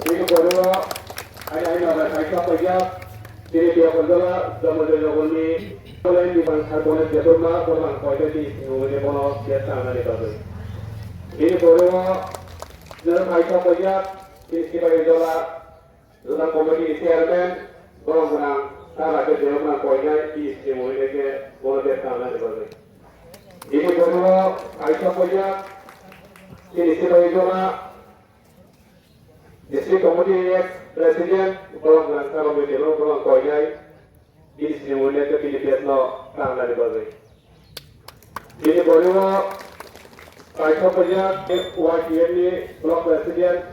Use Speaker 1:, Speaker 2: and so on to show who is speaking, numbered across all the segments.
Speaker 1: ini kono ai na kai ka pa ya ini dia kono zaman zaman ni boleh di bangsa boleh dia tu mah orang kau jadi ni kono biasa na ni tahu ini kono dalam kai ka pa ya ini sebagai dalam komedi chairman orang salah ke dia orang kau ya ini semua ini ke boleh biasa na ni tahu ini kono kai ka pa ya ini sebagai District Committee President, orang Langkah Komite, orang Koyai, di sini mulai ke Philippines no tanggal di bawah. Ini baru Kaisa punya wakil Blok President,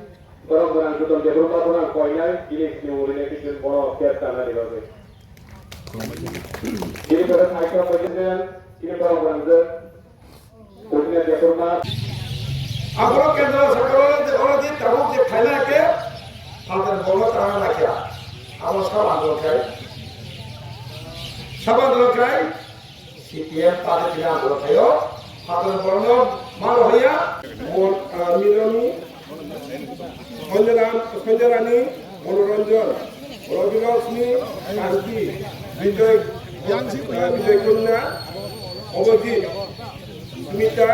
Speaker 1: orang Sultan Jawa orang Koyai, di sini mulai ke Philippines tanggal di bawah. Ini baru Kaisa President, ini orang Sultan Jawa.
Speaker 2: আপনারা কেন্দ্র সরকারের অনেক তাবুক যে খাইলাকে আমাদের বড় তারা রাখিয়া আমরা সব আন্দোলন খাই সিপিএম তাদের কিনা আন্দোলন খাইও আপনাদের বড় মাল হইয়া মিলনী সঞ্জরানী মনোরঞ্জন রবিলক্ষ্মী শান্তি বিজয় কন্যা অবজিৎ Smita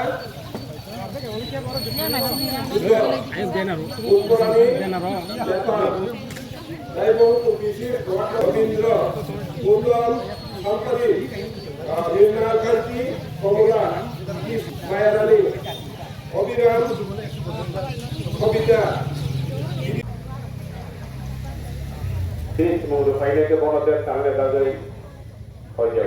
Speaker 1: Semua failnya ke bawah dan tangan dari kerja.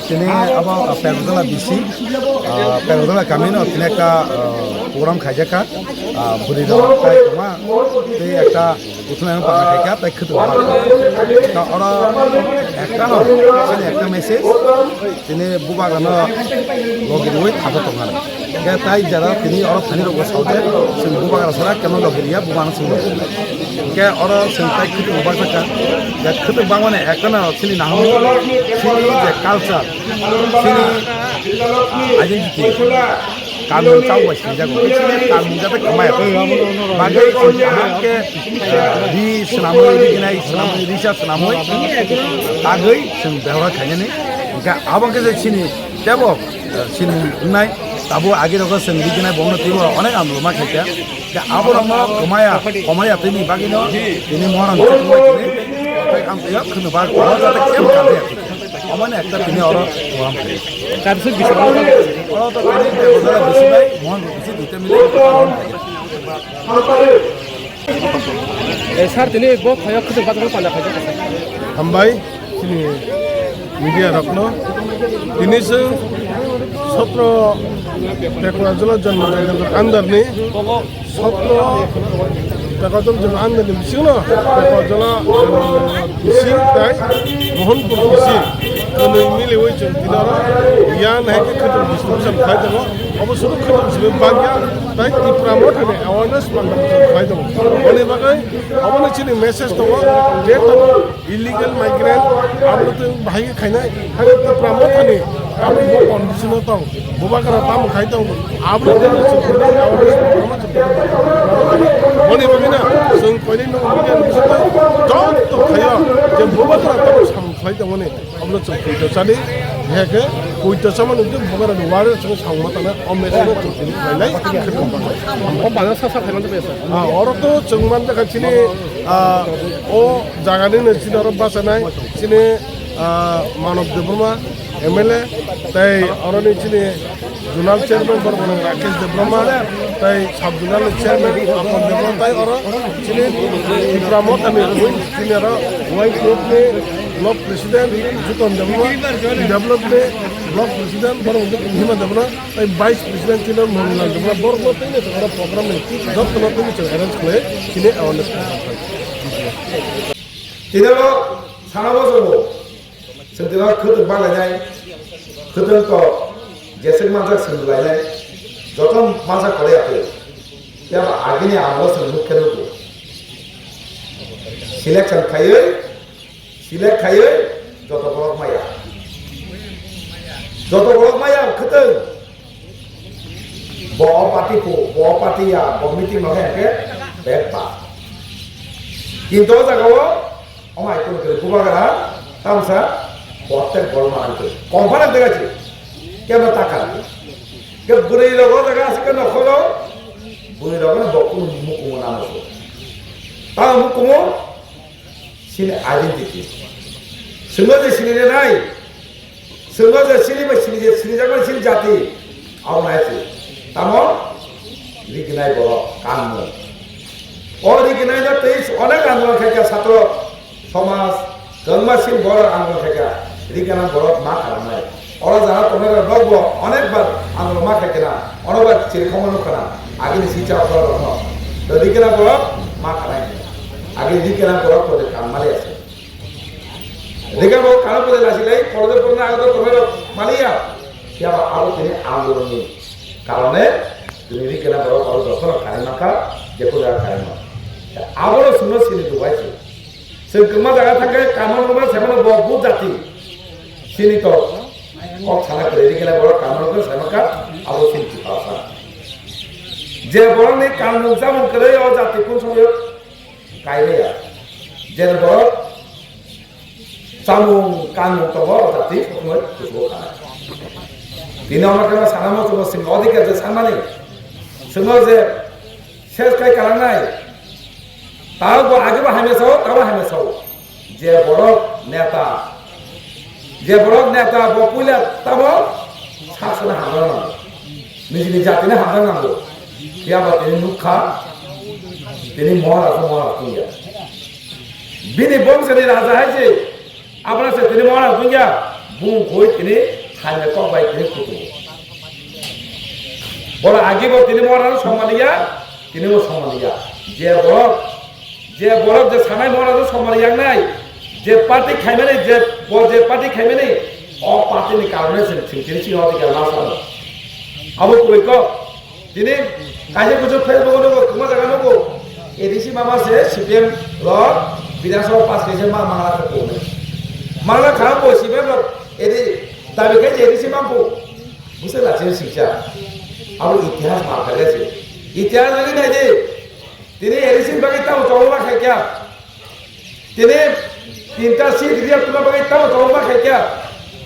Speaker 3: তিনি আবার পেরোদলা বিসি পেরোদলা কামিনো তিনি একটা প্রোগ্রাম খাইজাকা বুড়ি তাই তোমা এই একটা উঠলাম পাকা খাইকা তাই খেতে ওরা একটা একটা মেসেজ তিনি বুবাগানো লগিরি থাকো তোমার তাই যারা তিনি ওরা থানি রোগ সাউতে বুবাগানো ছাড়া কেন লগিরিয়া বুবানো ছিল কে ওরা তাই খেতে বুবা থাকা খেতে বাংলানে একটা চিনি না sini je culture sini identity kamu tahu sih jago sini kamu jatuh kemana bagai ke di senamoi di kena senamoi di sana senamoi bagai sembahwa kayaknya nih jika abang ke sini jabo sini naik tabu akhir aku sendiri kena bangun tiba onek ambil macam ya abang orang kemaya ini bagi no ini orang ini kamu ya kena bagai orang jatuh kem kali আমানে একটা তিনি ওরা programme করে তারপর বিষয় ওরা তো তিনি ওরা বেশি ভাই মন বেশি দুটো মিলে প্রোগ্রাম করে
Speaker 4: স্যার তিনি বহুত খারাপ কিছু বাদ করে পালা খাইছে
Speaker 3: হামবাই তিনি মিডিয়া রত্ন তিনি 17 টেকনোলজির জন্য আন্দারনি 17 Pekajol jala anda ni bisi na pekajol bisi tay Mohanpur bisi kono mili hoiche dinara yan hai ke khatar discussion khai dabo abo sudu khatar bisi bagya tai ti promote ne awareness program khai dabo one bagai abo ne chini message to je to illegal migrant abo to bhai khaina hare ti promote ne abo mo condition to boba kara tam khai dabo abo ne awareness program one bagai na sung koine no midian bisi dot to khaya je boba kara tam sam khai dabo ne abo to khai chali heke koita saman ude bogara ware sang sangmatana omesena chukini khailai
Speaker 4: हम बाजार सा सा खाना बेसा
Speaker 3: oro to chungman ta chini o jagani ne chini oro basanai chini Manav Debroma MLA tai oro ni chini Junal chairman Barbana Rakesh Debroma tai sub junal chairman Apon Debroma tai oro chini Ibrahimot ami chini oro white group ne block president Juton Debroma develop ne block president Barbana Hima Debroma tai vice president chini Mohanlal Debroma Borgo tai ne oro program ne job to not to arrange kore chini awareness
Speaker 2: Tidaklah sana bosobo sendiri khutu balai khutu to jese masa sendiri jotom masa kore apa Siapa agini amro sebut keruku. Selection kayu, joto borok maya, keteng. Bawa parti ya, bawa meeting mana ke, berpa. Kinto jago, orang itu kerja gara, tamsa, botek borma itu. Komponen degaji, kena takkan. Ke buri logo jaga sekarang nak kholo, buri logo na bokun mukumu nama tu. Tahu mukumu, sini identity. Semua je sini ni naik. Semua je sini jago sini jati. Awak naik tu. Tamu, dikenai borok kamu. और दिखने जो तेईस अनेक आंदोलन खेका छात्र समाज गंगमासिन बड़ आंदोलन खेका दिखना बड़ मा खालामनाय और जहाँ तुम्हारे लोग अनेक बार आंदोलन मा खेकना अनेक बार चिरखमानो कना आगे सिचा बड़ रहो तो दिखना बड़ मा खालाय आगे दिखना बड़ पदे कामाले आसे देखा वो कानो पदे लासिलाई पदे पदे आगे तो तुम्हारे मालिया क्या आरो तेने आंदोलन में कारणे তুমি দিকেনা বড় বড় যখন খাইমাকা যেকোনো খাইমা আবারও শুনো সিনি দুবাইছে সে কমা জায়গা থাকে কামন কমা সেমন বহু জাতি সিনি তো কক ছানা করে দিকেনা বড় কামন করে সেমকা আবারও সিনি পাসা যে বড় নে কামন জামন করে ও জাতি কোন সময় কাইরে যে বড় জামন কামন তো বড় জাতি সময় কিছু খায় তিনি আমাকে সানামো তো সিং অধিকার যে সানানি semua je শেষ kai kalangnai tahu bo age ba hamesau je borok neta bo puila tabo saksana hamrana niji jatine hamrana ngo ya ba tini mukha tini mora punya bini bongsa ni raja hai je apna se tini mora punya bung koi tini hanya kok bai tini kutu বড় আগে বড় তিনি মহারাজ সম্মানিয়া তিনিও সম্মানিয়া যে বড় যে সানাই মহারাজ সম্মানিয়া নাই যে পার্টি খাইবে নাই যে পার্টি খাইবে নাই অ পার্টির কারণে তিনি সিংহ অধিকার না সারা আবু কইক তিনি কাজে কিছু ফেসবুক নেব তোমার জায়গা নেব এডিসি মামা সে সিপিএম র বিধানসভা পাস কেছে মাংলা করবো মাংলা খারাপ সিপিএম র এদি দাবি খাইছে এডিসি মামপু বুঝতে লাগছে শিক্ষা अब इतिहास मार कर गए इतिहास लगी नहीं जी तिने एरिसिन बगिता हो चौमा खाई क्या तिने तीनटा सीट दिया तुम्हें बगिता हो चौमा खाई क्या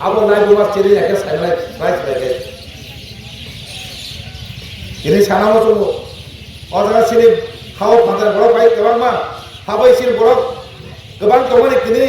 Speaker 2: अब नाई बुमा चिरी है क्या साइड में राइट लगे तिने साना हो चलो और जगह सिर्फ खाओ पंद्रह बड़ो भाई कबांग मां हाबाई सिर्फ बड़ो कबांग तो मैंने तिने